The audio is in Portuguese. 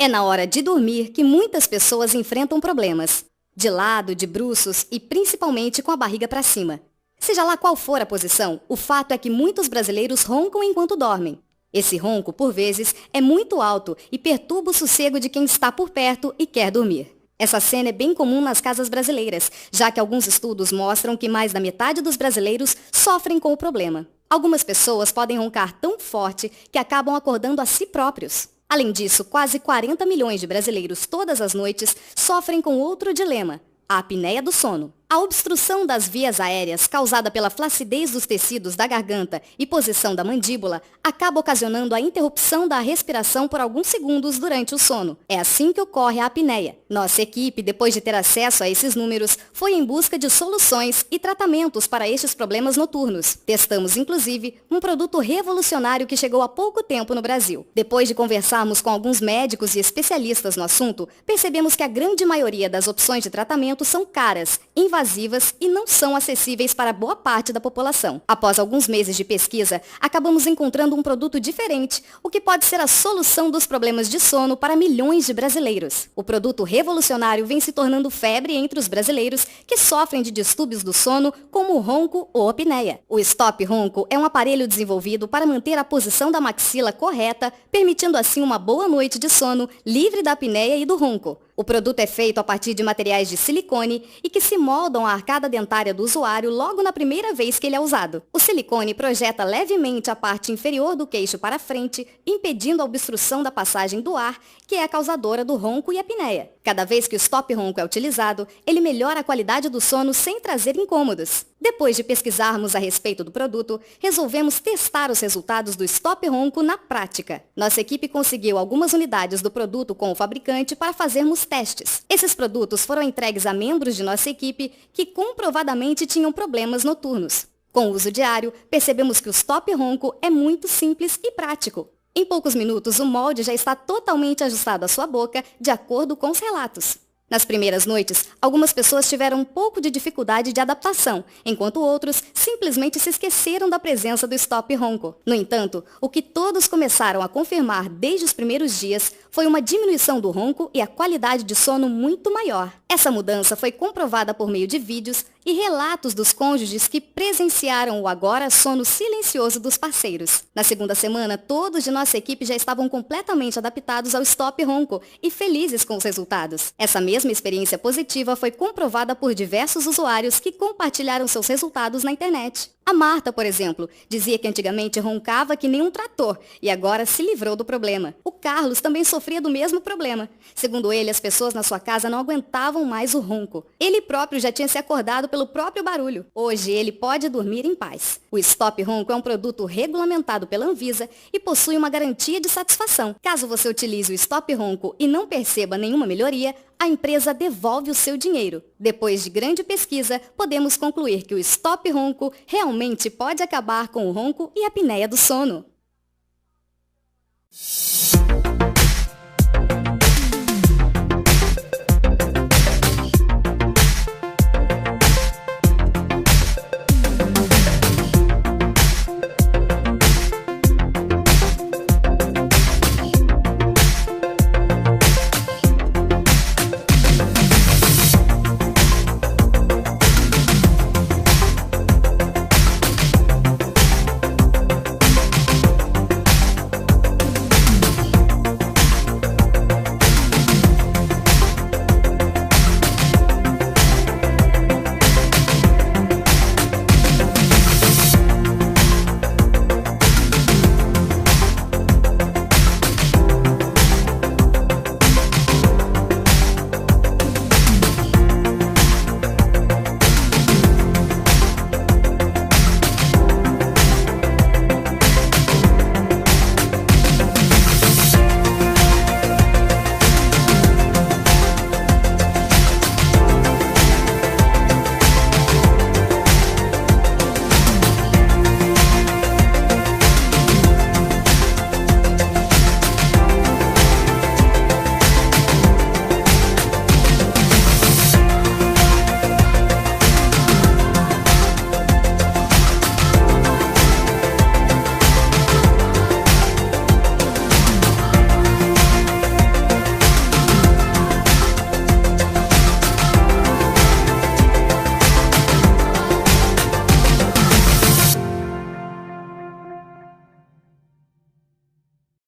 É na hora de dormir que muitas pessoas enfrentam problemas. De lado, de bruços e principalmente com a barriga para cima. Seja lá qual for a posição, o fato é que muitos brasileiros roncam enquanto dormem. Esse ronco, por vezes, é muito alto e perturba o sossego de quem está por perto e quer dormir. Essa cena é bem comum nas casas brasileiras, já que alguns estudos mostram que mais da metade dos brasileiros sofrem com o problema. Algumas pessoas podem roncar tão forte que acabam acordando a si próprios. Além disso, quase 40 milhões de brasileiros todas as noites sofrem com outro dilema, a apneia do sono. A obstrução das vias aéreas causada pela flacidez dos tecidos da garganta e posição da mandíbula acaba ocasionando a interrupção da respiração por alguns segundos durante o sono. É assim que ocorre a apneia. Nossa equipe, depois de ter acesso a esses números, foi em busca de soluções e tratamentos para estes problemas noturnos. Testamos, inclusive, um produto revolucionário que chegou há pouco tempo no Brasil. Depois de conversarmos com alguns médicos e especialistas no assunto, percebemos que a grande maioria das opções de tratamento são caras, invasivas e não são acessíveis para boa parte da população. Após alguns meses de pesquisa, acabamos encontrando um produto diferente, o que pode ser a solução dos problemas de sono para milhões de brasileiros. O produto revolucionário vem se tornando febre entre os brasileiros que sofrem de distúrbios do sono, como o ronco ou apneia. O Stop Ronco é um aparelho desenvolvido para manter a posição da maxila correta, permitindo assim uma boa noite de sono, livre da apneia e do ronco. O produto é feito a partir de materiais de silicone e que se moldam à arcada dentária do usuário logo na primeira vez que ele é usado. O silicone projeta levemente a parte inferior do queixo para frente, impedindo a obstrução da passagem do ar, que é a causadora do ronco e apneia. Cada vez que o Stop Ronco é utilizado, ele melhora a qualidade do sono sem trazer incômodos. Depois de pesquisarmos a respeito do produto, resolvemos testar os resultados do Stop Ronco na prática. Nossa equipe conseguiu algumas unidades do produto com o fabricante para fazermos testes. Esses produtos foram entregues a membros de nossa equipe que comprovadamente tinham problemas noturnos. Com o uso diário, percebemos que o Stop Ronco é muito simples e prático. Em poucos minutos, o molde já está totalmente ajustado à sua boca, de acordo com os relatos. Nas primeiras noites, algumas pessoas tiveram um pouco de dificuldade de adaptação, enquanto outros simplesmente se esqueceram da presença do Stop Ronco. No entanto, o que todos começaram a confirmar desde os primeiros dias foi uma diminuição do ronco e a qualidade de sono muito maior. Essa mudança foi comprovada por meio de vídeos e relatos dos cônjuges que presenciaram o agora sono silencioso dos parceiros. Na segunda semana, todos de nossa equipe já estavam completamente adaptados ao Stop Ronco e felizes com os resultados. Essa mesma experiência positiva foi comprovada por diversos usuários que compartilharam seus resultados na internet. A Marta, por exemplo, dizia que antigamente roncava que nem um trator e agora se livrou do problema. O Carlos também sofria do mesmo problema. Segundo ele, as pessoas na sua casa não aguentavam mais o ronco. Ele próprio já tinha se acordado pelo próprio barulho. Hoje ele pode dormir em paz. O Stop Ronco é um produto regulamentado pela Anvisa e possui uma garantia de satisfação. Caso você utilize o Stop Ronco e não perceba nenhuma melhoria, a empresa devolve o seu dinheiro. Depois de grande pesquisa, podemos concluir que o Stop Ronco realmente pode acabar com o ronco e a apneia do sono.